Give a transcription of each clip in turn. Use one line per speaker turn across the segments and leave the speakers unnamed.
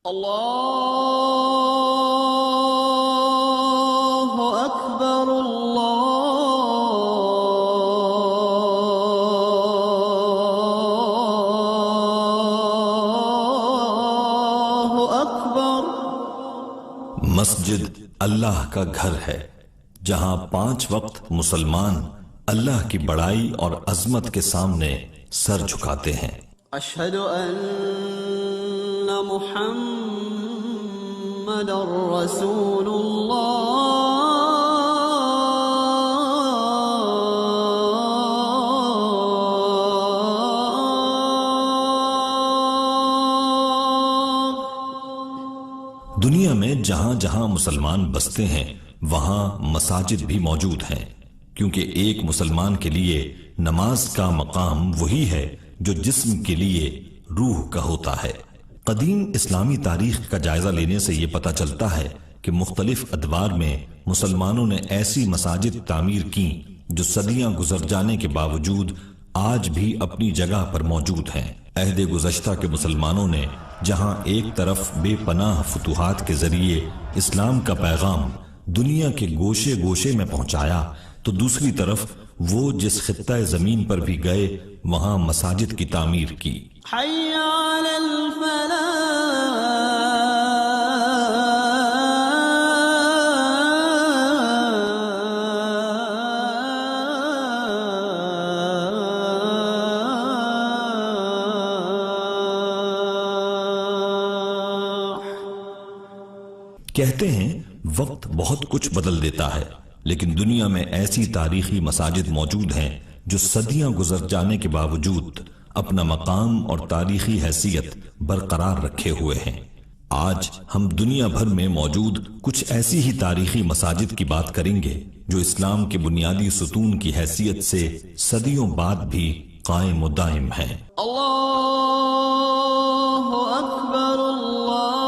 اللہ اکبر اللہ اکبر۔
مسجد اللہ کا گھر ہے جہاں 5 وقت مسلمان اللہ کی بڑائی اور عظمت کے سامنے سر جھکاتے ہیں۔
اشہد ان محمد رسول اللہ۔
دنیا میں جہاں جہاں مسلمان بستے ہیں وہاں مساجد بھی موجود ہیں، کیونکہ ایک مسلمان کے لیے نماز کا مقام وہی ہے جو جسم کے لیے روح کا ہوتا ہے۔ قدیم اسلامی تاریخ کا جائزہ لینے سے یہ پتہ چلتا ہے کہ مختلف ادوار میں مسلمانوں نے ایسی مساجد تعمیر کی جو صدیاں گزر جانے کے باوجود آج بھی اپنی جگہ پر موجود ہیں۔ عہد گزشتہ کے مسلمانوں نے جہاں ایک طرف بے پناہ فتوحات کے ذریعے اسلام کا پیغام دنیا کے گوشے گوشے میں پہنچایا، تو دوسری طرف وہ جس خطہ زمین پر بھی گئے وہاں مساجد کی تعمیر کی۔
حی علی الفلاح۔
کہتے ہیں وقت بہت کچھ بدل دیتا ہے، لیکن دنیا میں ایسی تاریخی مساجد موجود ہیں جو صدیاں گزر جانے کے باوجود اپنا مقام اور تاریخی حیثیت برقرار رکھے ہوئے ہیں۔ آج ہم دنیا بھر میں موجود کچھ ایسی ہی تاریخی مساجد کی بات کریں گے جو اسلام کے بنیادی ستون کی حیثیت سے صدیوں بعد بھی قائم و دائم ہیں۔
اللہ اکبر اللہ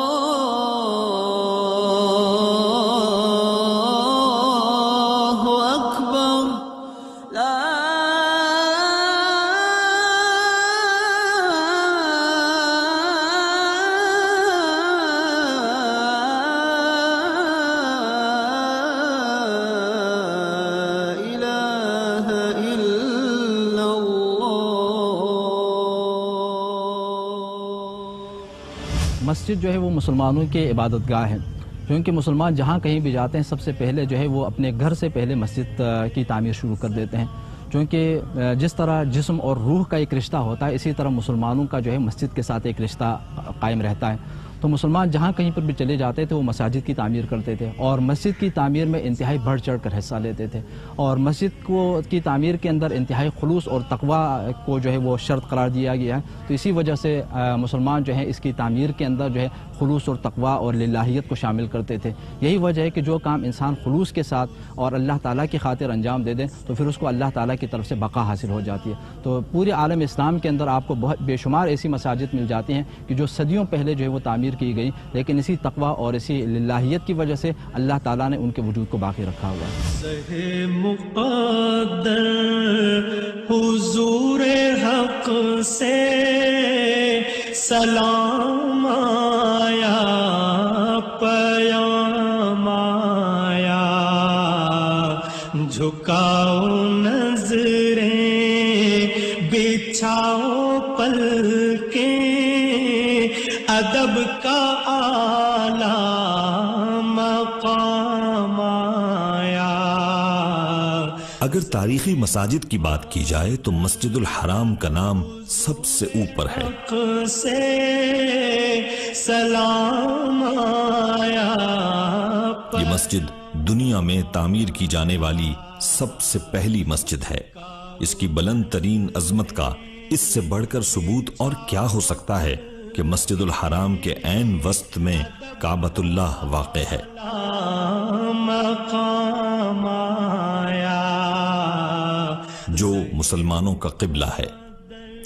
اکبر۔ لا الہ الا اللہ۔
مسجد جو ہے وہ مسلمانوں کے عبادت گاہ ہے، کیونکہ مسلمان جہاں کہیں بھی جاتے ہیں سب سے پہلے جو ہے وہ اپنے گھر سے پہلے مسجد کی تعمیر شروع کر دیتے ہیں، کیونکہ جس طرح جسم اور روح کا ایک رشتہ ہوتا ہے اسی طرح مسلمانوں کا جو ہے مسجد کے ساتھ ایک رشتہ قائم رہتا ہے۔ تو مسلمان جہاں کہیں پر بھی چلے جاتے تھے وہ مساجد کی تعمیر کرتے تھے اور مسجد کی تعمیر میں انتہائی بڑھ چڑھ کر حصہ لیتے تھے، اور مسجد کی تعمیر کے اندر انتہائی خلوص اور تقوی کو جو ہے وہ شرط قرار دیا گیا ہے۔ تو اسی وجہ سے مسلمان جو ہے اس کی تعمیر کے اندر جو ہے خلوص اور تقوی اور للہیت کو شامل کرتے تھے۔ یہی وجہ ہے کہ جو کام انسان خلوص کے ساتھ اور اللہ تعالیٰ کی خاطر انجام دے دیں تو پھر اس کو اللہ تعالیٰ کی طرف سے بقا حاصل ہو جاتی ہے۔ تو پورے عالم اسلام کے اندر آپ کو بہت بے شمار ایسی مساجد مل جاتی ہیں کہ جو صدیوں پہلے جو ہے وہ تعمیر کی گئی، لیکن اسی تقوی اور اسی للہیت کی وجہ سے اللہ تعالیٰ نے ان کے وجود کو باقی رکھا ہوا ہے۔
سہ مقدر حضور حق سے سلام آیا، پیام آیا، جھکاؤ نظریں بچھاؤ پلکیں، ادب کا اعلیٰ مقام آیا۔
اگر تاریخی مساجد کی بات کی جائے تو مسجد الحرام کا نام سب سے اوپر ہے۔
حق سے سلام آیا۔
یہ مسجد دنیا میں تعمیر کی جانے والی سب سے پہلی مسجد ہے۔ اس کی بلند ترین عظمت کا اس سے بڑھ کر ثبوت اور کیا ہو سکتا ہے کہ مسجد الحرام کے عین وسط میں کعبۃ اللہ واقع ہے۔
مقام آیا،
جو مسلمانوں کا قبلہ ہے،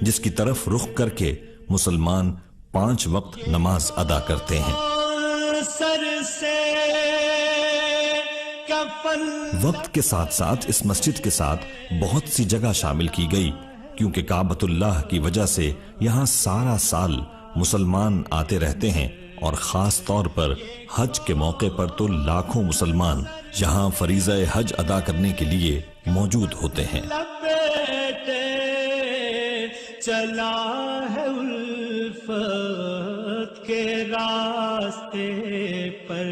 جس کی طرف رخ کر کے مسلمان 5 وقت نماز ادا کرتے ہیں۔
سر سے کفن
وقت کے ساتھ ساتھ اس مسجد کے ساتھ بہت سی جگہ شامل کی گئی، کیونکہ کعبۃ اللہ کی وجہ سے یہاں سارا سال مسلمان آتے رہتے ہیں اور خاص طور پر حج کے موقع پر تو لاکھوں مسلمان یہاں فریضہ حج ادا کرنے کے لیے موجود ہوتے ہیں۔
لپیٹے چلا ہے الفت کے راستے پر،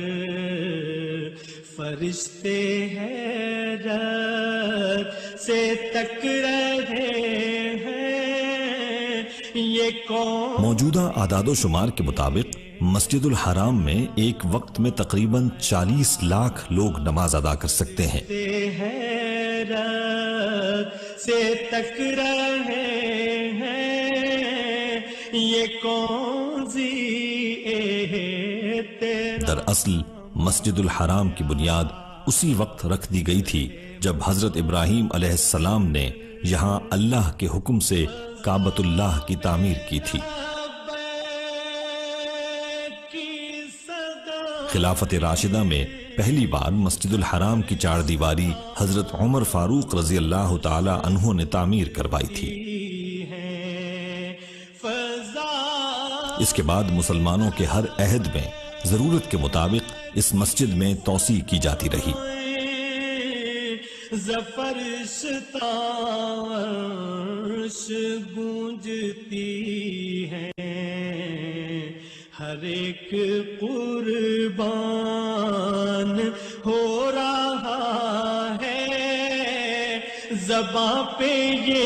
فرشتے حیرت سے تک رہے ہیں، یہ کون
موجودہ اعداد و شمار کے مطابق مسجد الحرام میں ایک وقت میں تقریباً 40 لاکھ لوگ نماز ادا کر سکتے ہیں۔
حیرت سے تک رہے ہیں، یہ کون سی
دراصل مسجد الحرام کی بنیاد اسی وقت رکھ دی گئی تھی جب حضرت ابراہیم علیہ السلام نے یہاں اللہ کے حکم سے کعبۃ اللہ کی تعمیر کی تھی۔ خلافت راشدہ میں پہلی بار مسجد الحرام کی چار دیواری حضرت عمر فاروق رضی اللہ تعالی عنہ نے تعمیر کروائی تھی۔ اس کے بعد مسلمانوں کے ہر عہد میں ضرورت کے مطابق اس مسجد میں توسیع کی جاتی رہی۔
ظفر ستارش گونجتی ہے، ہر ایک قربان ہو رہا ہے زباں پہ یہ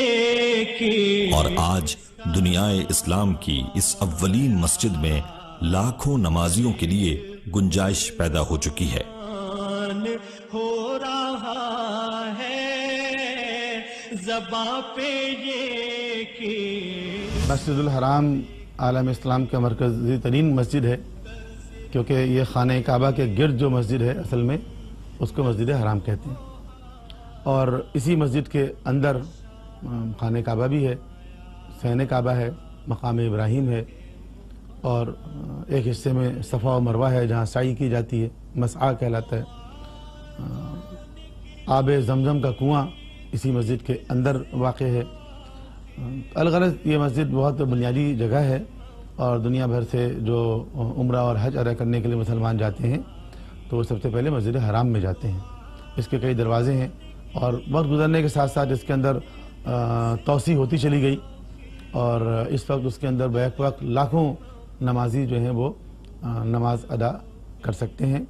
کہ
اور آج دنیائے اسلام کی اس اولین مسجد میں لاکھوں نمازیوں کے لیے گنجائش پیدا ہو چکی ہے۔
ہو رہا ہے زباں پہ یہ کہ
مسجد الحرام عالم اسلام کا مرکزی ترین مسجد ہے، کیونکہ یہ خانہ کعبہ کے گرد جو مسجد ہے اصل میں اس کو مسجد حرام کہتے ہیں، اور اسی مسجد کے اندر خانہ کعبہ بھی ہے، سین کعبہ ہے، مقام ابراہیم ہے، اور ایک حصے میں صفا و مروہ ہے جہاں سعی کی جاتی ہے، مسعی کہلاتا ہے۔ آب زمزم کا کنواں اسی مسجد کے اندر واقع ہے۔ الغرض یہ مسجد بہت بنیادی جگہ ہے، اور دنیا بھر سے جو عمرہ اور حج ادا کرنے کے لیے مسلمان جاتے ہیں تو وہ سب سے پہلے مسجد حرام میں جاتے ہیں۔ اس کے کئی دروازے ہیں، اور وقت گزرنے کے ساتھ ساتھ اس کے اندر توسیع ہوتی چلی گئی، اور اس وقت اس کے اندر بیک وقت لاکھوں نمازی جو ہیں وہ نماز ادا کر سکتے ہیں۔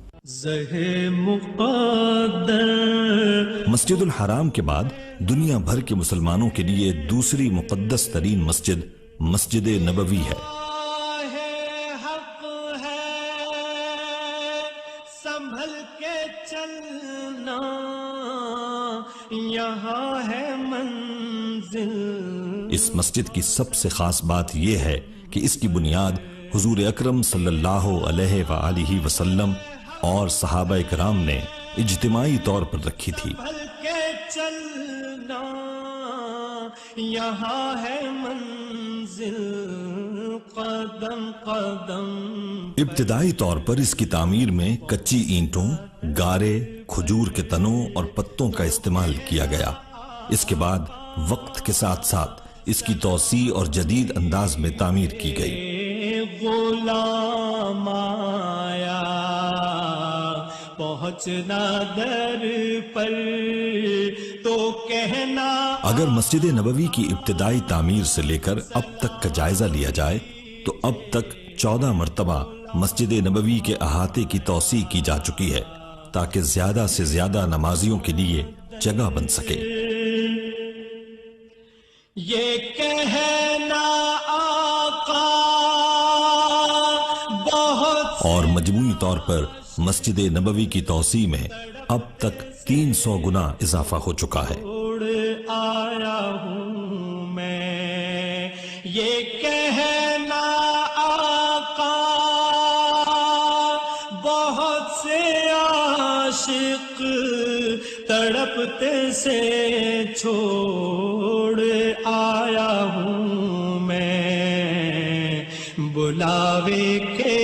مسجد الحرام کے بعد دنیا بھر کے مسلمانوں کے لیے دوسری مقدس ترین مسجد مسجد نبوی ہے۔
حق ہے سنبھل کے چلنا، یہاں ہے منزل۔
اس مسجد کی سب سے خاص بات یہ ہے کہ اس کی بنیاد حضور اکرم صلی اللہ علیہ وآلہ وسلم اور صحابہ کرام نے اجتماعی طور پر رکھی تھی۔
سنبھل کے چلنا، یہاں ہے منزل، قدم قدم۔
ابتدائی طور پر اس کی تعمیر میں کچی اینٹوں، گارے، کھجور کے تنوں اور پتوں کا استعمال کیا گیا۔ اس کے بعد وقت کے ساتھ ساتھ اس کی توسیع اور جدید انداز میں تعمیر کی گئی۔
غلام آیا پہنچنا در پر تو کہنا۔
اگر مسجد نبوی کی ابتدائی تعمیر سے لے کر اب تک کا جائزہ لیا جائے تو اب تک 14 مرتبہ مسجد نبوی کے احاطے کی توسیع کی جا چکی ہے تاکہ زیادہ سے زیادہ نمازیوں کے لیے جگہ بن سکے۔
یہ کہنا آقا بہت،
اور مجموعی طور پر مسجد نبوی کی توسیع میں اب تک 300 گنا اضافہ ہو چکا ہے۔
اڑ آیا ہوں میں، یہ کہنا آقا بہت سے عاشق تڑپتے سے چھوڑ آیا ہوں میں، بلاوے کے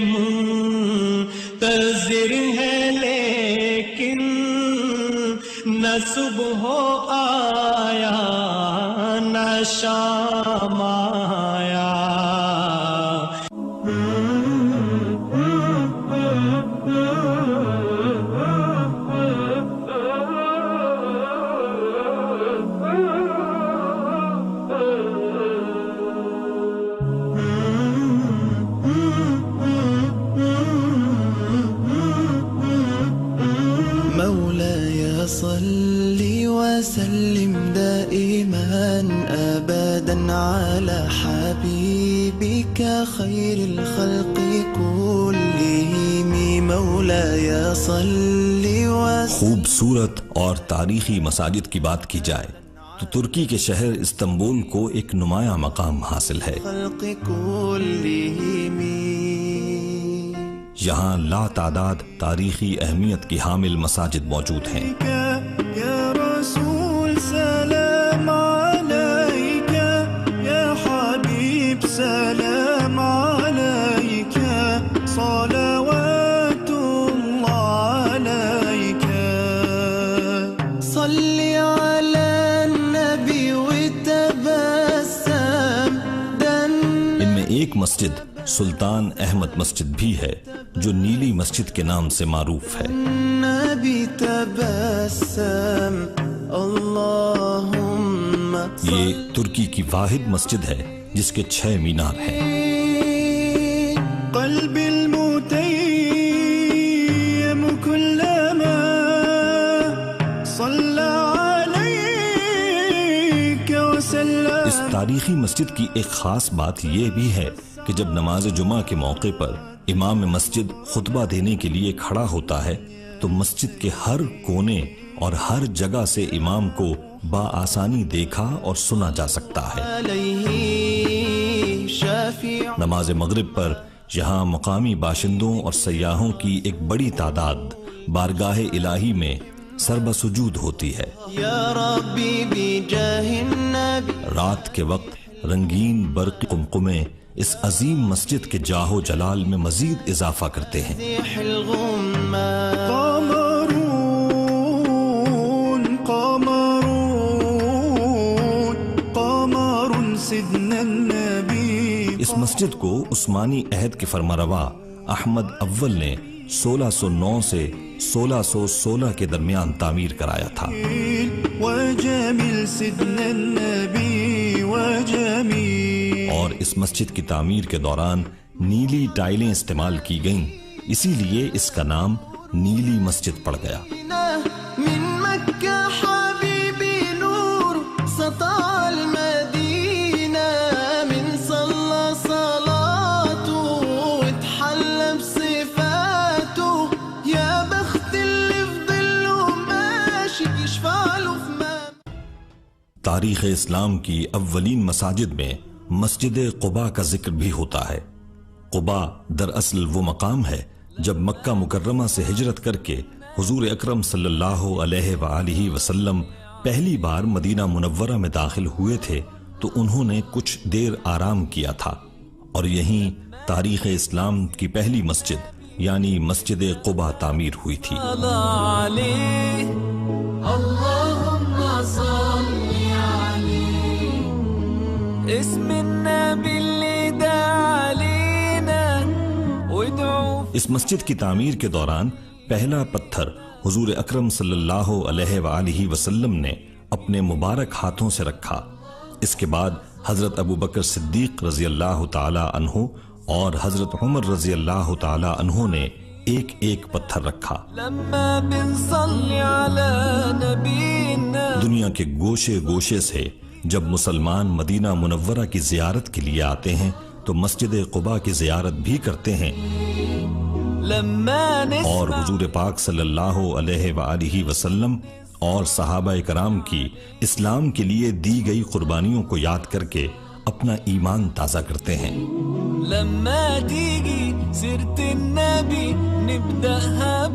منتظر ہے لیکن نہ صبح آیا نہ شام آیا۔
خير الخلق كلهم مولاي صل وسلم.
خوبصورت اور تاریخی مساجد کی بات کی جائے تو ترکی کے شہر استنبول کو ایک نمایاں مقام حاصل ہے.
خلق كلهم
یہاں لا تعداد تاریخی اہمیت کی حامل مساجد موجود ہیں.
يا رسول سلام عليك يا حبيب سلام عليك صلوات الله عليك صل على النبي وتبسم
ان میں ایک مسجد سلطان احمد مسجد بھی ہے جو نیلی مسجد کے نام سے معروف ہے.
النبي تبسم اللهم
یہ ترکی کی واحد مسجد ہے جس کے 6 مینار ہیں.
قلب المتيم كلما صلى عليك وسلم.
اس تاریخی مسجد کی ایک خاص بات یہ بھی ہے کہ جب نماز جمعہ کے موقع پر امام مسجد خطبہ دینے کے لیے کھڑا ہوتا ہے تو مسجد کے ہر کونے اور ہر جگہ سے امام کو بآسانی دیکھا اور سنا جا سکتا ہے.
عليه شافع
نماز مغرب پر یہاں مقامی باشندوں اور سیاحوں کی ایک بڑی تعداد بارگاہ الہی میں سربہ سجود ہوتی ہے.
يا ربي بجاه النبي
رات کے وقت رنگین برقی قمقمے اس عظیم مسجد کے جاہ و جلال میں مزید اضافہ کرتے ہیں.
زيح الغمة قمر سيدنا النبي.
اس مسجد کو عثمانی عہد کے فرمانروا احمد اول نے 1609 سے 1616 کے درمیان تعمیر کرایا تھا.
وجميل سيدنا النبي وجميل.
اور اس مسجد کی تعمیر کے دوران نیلی ٹائلیں استعمال کی گئیں، اسی لیے اس کا نام نیلی مسجد پڑ گیا.
من مكة حبيبي نور سطع المدينة من صلى صلاته واتحلى بصفاته يا بخت اللي في ظله ماشي يشفع له في ما.
تاریخ اسلام کی اولین مساجد میں مسجد قباء کا ذکر بھی ہوتا ہے. قباء دراصل وہ مقام ہے جب مکہ مکرمہ سے ہجرت کر کے حضور اکرم صلی اللہ علیہ وآلہ وسلم پہلی بار مدینہ منورہ میں داخل ہوئے تھے تو انہوں نے کچھ دیر آرام کیا تھا اور یہیں تاریخ اسلام کی پہلی مسجد یعنی مسجد قباء تعمیر ہوئی تھی.
اللهم صل عليه اسم النبي اللي دعا علينا وادعوا.
اس مسجد کی تعمیر کے دوران پہلا پتھر حضور اکرم صلی اللہ علیہ وآلہ وسلم نے اپنے مبارک ہاتھوں سے رکھا. اس کے بعد حضرت ابو بکر صدیق رضی اللہ تعالی عنہ اور حضرت عمر رضی اللہ تعالی عنہ نے ایک ایک پتھر رکھا.
لما بنصلي على نبينا.
دنیا کے گوشے گوشے سے جب مسلمان مدینہ منورہ کی زیارت کے لیے آتے ہیں تو مسجد قباء کی زیارت بھی کرتے ہیں اور حضور پاک صلی اللہ علیہ وآلہ وسلم اور صحابہ کرام کی اسلام کے لیے دی گئی قربانیوں کو یاد کر کے اپنا ایمان تازہ کرتے ہیں.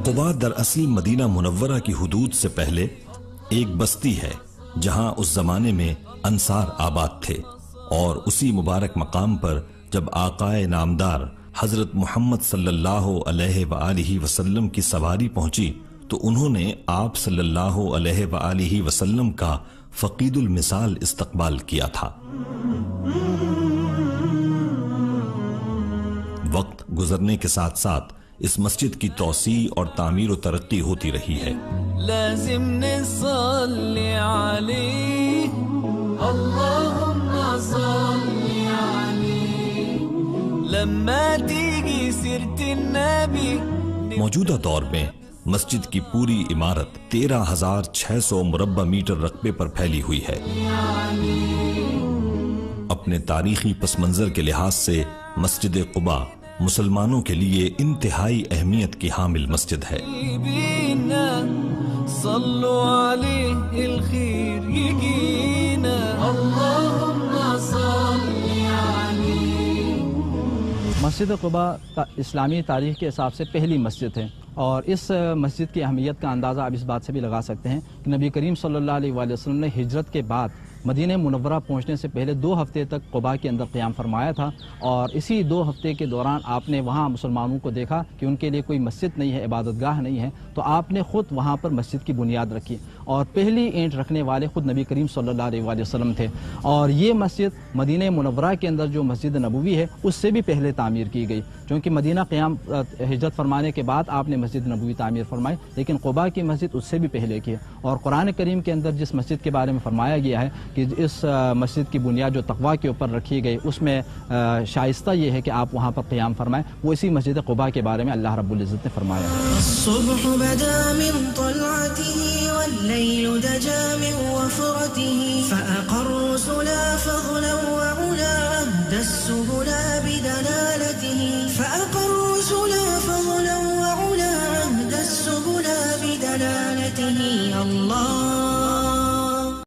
قباء دراصل مدینہ منورہ کی حدود سے پہلے ایک بستی ہے جہاں اس زمانے میں انصار آباد تھے اور اسی مبارک مقام پر جب آقائے نامدار حضرت محمد صلی اللہ علیہ وآلہ وسلم کی سواری پہنچی تو انہوں نے آپ صلی اللہ علیہ وآلہ وسلم کا فقید المثال استقبال کیا تھا. وقت گزرنے کے ساتھ ساتھ اس مسجد کی توسیع اور تعمیر و ترقی ہوتی رہی ہے.
لازم نصلي عليه اللهم صل عليه لما تيجي سيرة النبي.
موجودہ دور میں مسجد کی پوری عمارت 13,600 مربع میٹر رقبے پر پھیلی ہوئی ہے. اپنے تاریخی پس منظر کے لحاظ سے مسجد قباء مسلمانوں کے لیے انتہائی اہمیت کی حامل مسجد ہے۔
بينا صلوا عليه الخير يجينا اللهم صل عليه۔
مسجد قباء اسلامی تاریخ کے حساب سے پہلی مسجد ہے، اور اس مسجد کی اہمیت کا اندازہ آپ اس بات سے بھی لگا سکتے ہیں کہ نبی کریم صلی اللہ علیہ وآلہ وسلم نے ہجرت کے بعد مدینہ منورہ پہنچنے سے پہلے 2 ہفتے تک قباء کے اندر قیام فرمایا تھا، اور اسی 2 ہفتے کے دوران آپ نے وہاں مسلمانوں کو دیکھا کہ ان کے لیے کوئی مسجد نہیں ہے، عبادت گاہ نہیں ہے، تو آپ نے خود وہاں پر مسجد کی بنیاد رکھی، اور پہلی اینٹ رکھنے والے خود نبی کریم صلی اللہ علیہ وآلہ وسلم تھے۔ اور یہ مسجد مدینہ منورہ کے اندر جو مسجد نبوی ہے اس سے بھی پہلے تعمیر کی گئی، چونکہ مدینہ قیام ہجرت فرمانے کے بعد آپ نے مسجد نبوی تعمیر فرمائی، لیکن قباء کی مسجد اس سے بھی پہلے کی ہے۔ اور قرآن کریم کے اندر جس مسجد کے بارے میں فرمایا گیا ہے کہ اس مسجد کی بنیاد جو تقویٰ کے اوپر رکھی گئی، اس میں شائستہ یہ ہے کہ آپ وہاں پر قیام فرمائیں، وہ اسی مسجد قباء کے بارے میں اللہ رب العزت نے فرمایا ہے۔
الصبح بدا من طلعته والليل دجا من وفرته فأقر